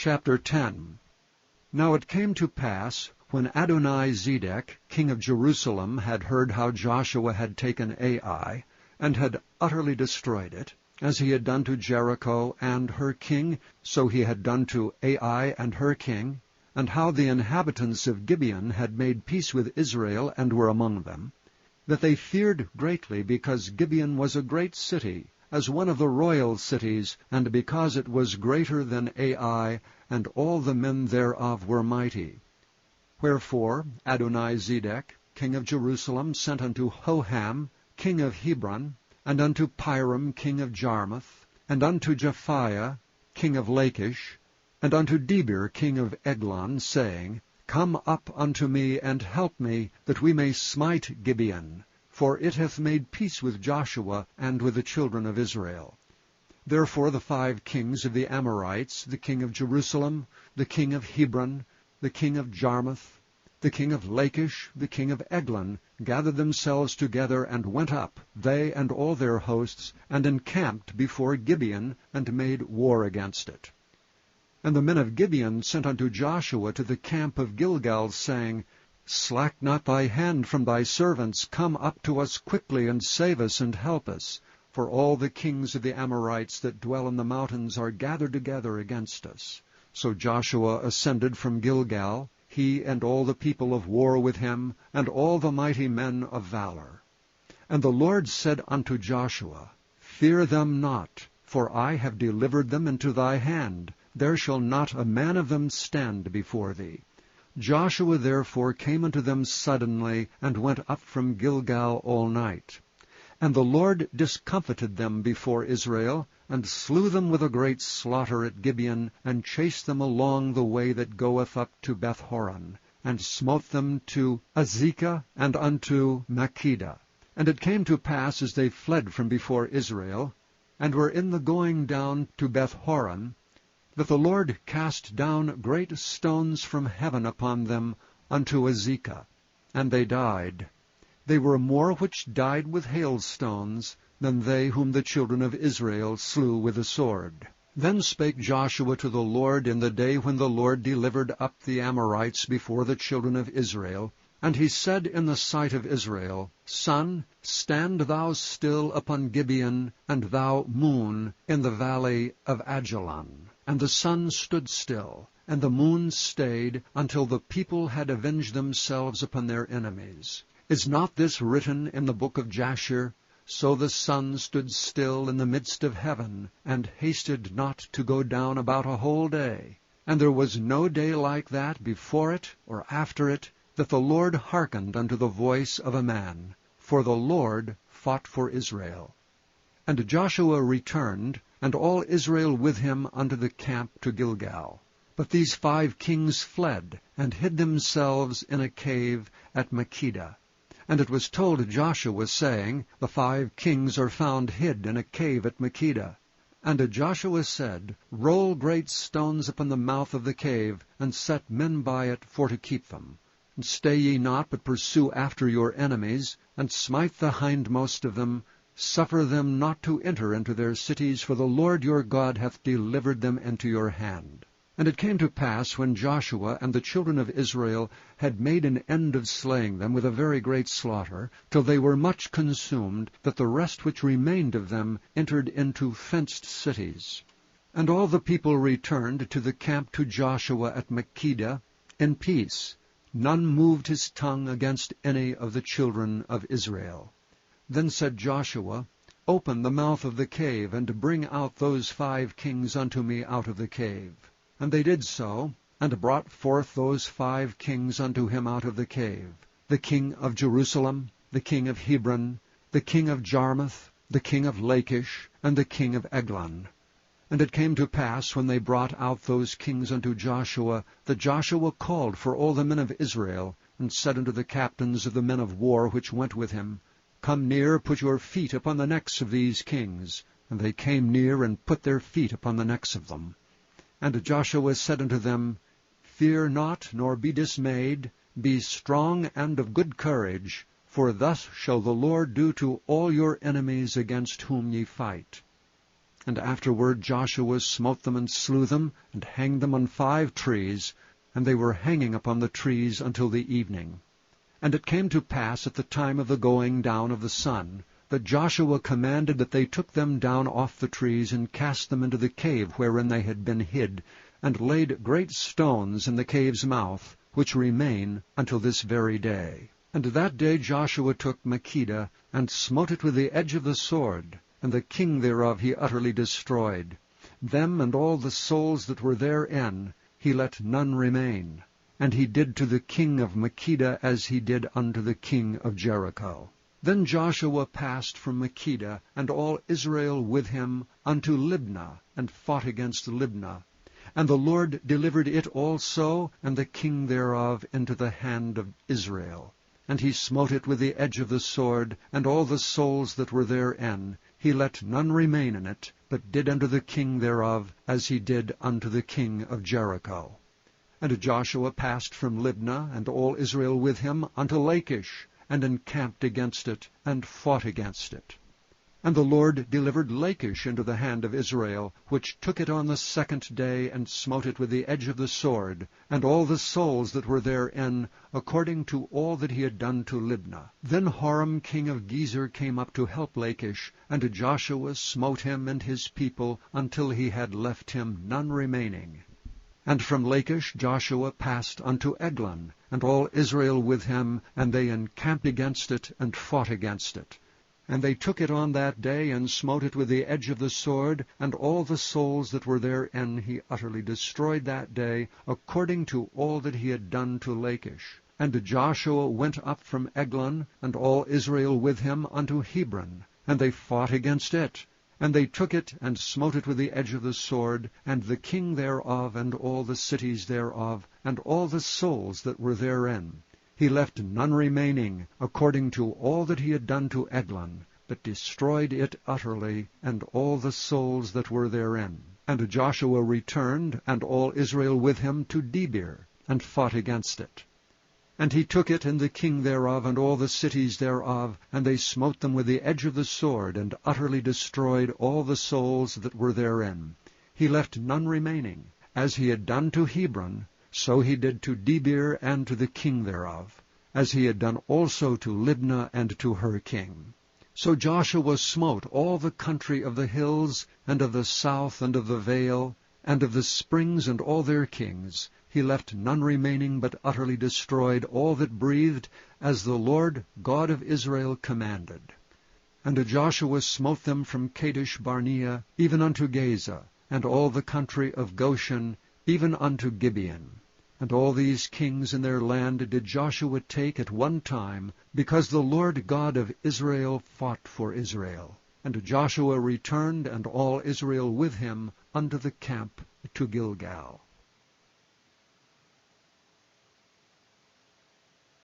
Chapter 10. Now it came to pass, when Adoni-Zedek, king of Jerusalem, had heard how Joshua had taken Ai, and had utterly destroyed it, as he had done to Jericho and her king, so he had done to Ai and her king, and how the inhabitants of Gibeon had made peace with Israel and were among them, that they feared greatly, because Gibeon was a great city, as one of the royal cities, and because it was greater than Ai, and all the men thereof were mighty. Wherefore Adoni-Zedek, king of Jerusalem, sent unto Hoham, king of Hebron, and unto Piram, king of Jarmuth, and unto Japhiah, king of Lachish, and unto Debir, king of Eglon, saying, Come up unto me, and help me, that we may smite Gibeon, for it hath made peace with Joshua and with the children of Israel. Therefore the 5 kings of the Amorites, the king of Jerusalem, the king of Hebron, the king of Jarmuth, the king of Lachish, the king of Eglon, gathered themselves together, and went up, they and all their hosts, and encamped before Gibeon, and made war against it. And the men of Gibeon sent unto Joshua to the camp of Gilgal, saying, Slack not thy hand from thy servants, come up to us quickly, and save us, and help us. For all the kings of the Amorites that dwell in the mountains are gathered together against us. So Joshua ascended from Gilgal, he and all the people of war with him, and all the mighty men of valor. And the Lord said unto Joshua, Fear them not, for I have delivered them into thy hand. There shall not a man of them stand before thee. Joshua therefore came unto them suddenly, and went up from Gilgal all night. And the Lord discomfited them before Israel, and slew them with a great slaughter at Gibeon, and chased them along the way that goeth up to Bethhoron, and smote them to Azekah and unto Makkedah. And it came to pass, as they fled from before Israel, and were in the going down to Bethhoron, that the Lord cast down great stones from heaven upon them unto Azekah, and they died. They were more which died with hailstones than they whom the children of Israel slew with the sword. Then spake Joshua to the Lord in the day when the Lord delivered up the Amorites before the children of Israel, and he said in the sight of Israel, Sun, stand thou still upon Gibeon, and thou, moon, in the valley of Ajalon. And the sun stood still, and the moon stayed, until the people had avenged themselves upon their enemies. Is not this written in the book of Jasher? So the sun stood still in the midst of heaven, and hasted not to go down about a whole day. And there was no day like that before it or after it, that the Lord hearkened unto the voice of a man. For the Lord fought for Israel. And Joshua returned, and all Israel with him, unto the camp to Gilgal. But these 5 kings fled, and hid themselves in a cave at Makkedah. And it was told Joshua, saying, The 5 kings are found hid in a cave at Makkedah. And Joshua said, Roll great stones upon the mouth of the cave, and set men by it for to keep them. And stay ye not, but pursue after your enemies, and smite the hindmost of them. Suffer them not to enter into their cities, for the Lord your God hath delivered them into your hand. And it came to pass, when Joshua and the children of Israel had made an end of slaying them with a very great slaughter, till they were much consumed, that the rest which remained of them entered into fenced cities. And all the people returned to the camp to Joshua at Makkedah in peace. None moved his tongue against any of the children of Israel. Then said Joshua, Open the mouth of the cave, and bring out those 5 kings unto me out of the cave. And they did so, and brought forth those 5 kings unto him out of the cave, the king of Jerusalem, the king of Hebron, the king of Jarmuth, the king of Lachish, and the king of Eglon. And it came to pass, when they brought out those kings unto Joshua, that Joshua called for all the men of Israel, and said unto the captains of the men of war which went with him, Come near, put your feet upon the necks of these kings. And they came near, and put their feet upon the necks of them. And Joshua said unto them, Fear not, nor be dismayed, be strong and of good courage, for thus shall the Lord do to all your enemies against whom ye fight. And afterward Joshua smote them and slew them, and hanged them on 5 trees, and they were hanging upon the trees until the evening. And it came to pass at the time of the going down of the sun, that Joshua commanded that they took them down off the trees, and cast them into the cave wherein they had been hid, and laid great stones in the cave's mouth, which remain until this very day. And that day Joshua took Makkedah, and smote it with the edge of the sword, and the king thereof he utterly destroyed. Them and all the souls that were therein he let none remain. And he did to the king of Makkedah as he did unto the king of Jericho. Then Joshua passed from Makkedah, and all Israel with him, unto Libnah, and fought against Libnah. And the Lord delivered it also, and the king thereof, into the hand of Israel. And he smote it with the edge of the sword, and all the souls that were therein. He let none remain in it, but did unto the king thereof as he did unto the king of Jericho. And Joshua passed from Libnah, and all Israel with him, unto Lachish, and encamped against it, and fought against it. And the Lord delivered Lachish into the hand of Israel, which took it on the 2nd day, and smote it with the edge of the sword, and all the souls that were therein, according to all that he had done to Libnah. Then Horam king of Gezer came up to help Lachish, and Joshua smote him and his people, until he had left him none remaining. And from Lachish Joshua passed unto Eglon, and all Israel with him, and they encamped against it, and fought against it. And they took it on that day, and smote it with the edge of the sword, and all the souls that were therein he utterly destroyed that day, according to all that he had done to Lachish. And Joshua went up from Eglon, and all Israel with him, unto Hebron, and they fought against it. And they took it, and smote it with the edge of the sword, and the king thereof, and all the cities thereof, and all the souls that were therein. He left none remaining, according to all that he had done to Eglon, but destroyed it utterly, and all the souls that were therein. And Joshua returned, and all Israel with him, to Debir, and fought against it. And he took it, and the king thereof, and all the cities thereof, and they smote them with the edge of the sword, and utterly destroyed all the souls that were therein. He left none remaining. As he had done to Hebron, so he did to Debir and to the king thereof, as he had done also to Libnah and to her king. So Joshua smote all the country of the hills, and of the south, and of the vale, and of the springs, and all their kings. He left none remaining, but utterly destroyed all that breathed, as the Lord God of Israel commanded. And Joshua smote them from Kadesh Barnea, even unto Gaza, and all the country of Goshen, even unto Gibeon. And all these kings in their land did Joshua take at one time, because the Lord God of Israel fought for Israel. And Joshua returned, and all Israel with him, unto the camp to Gilgal.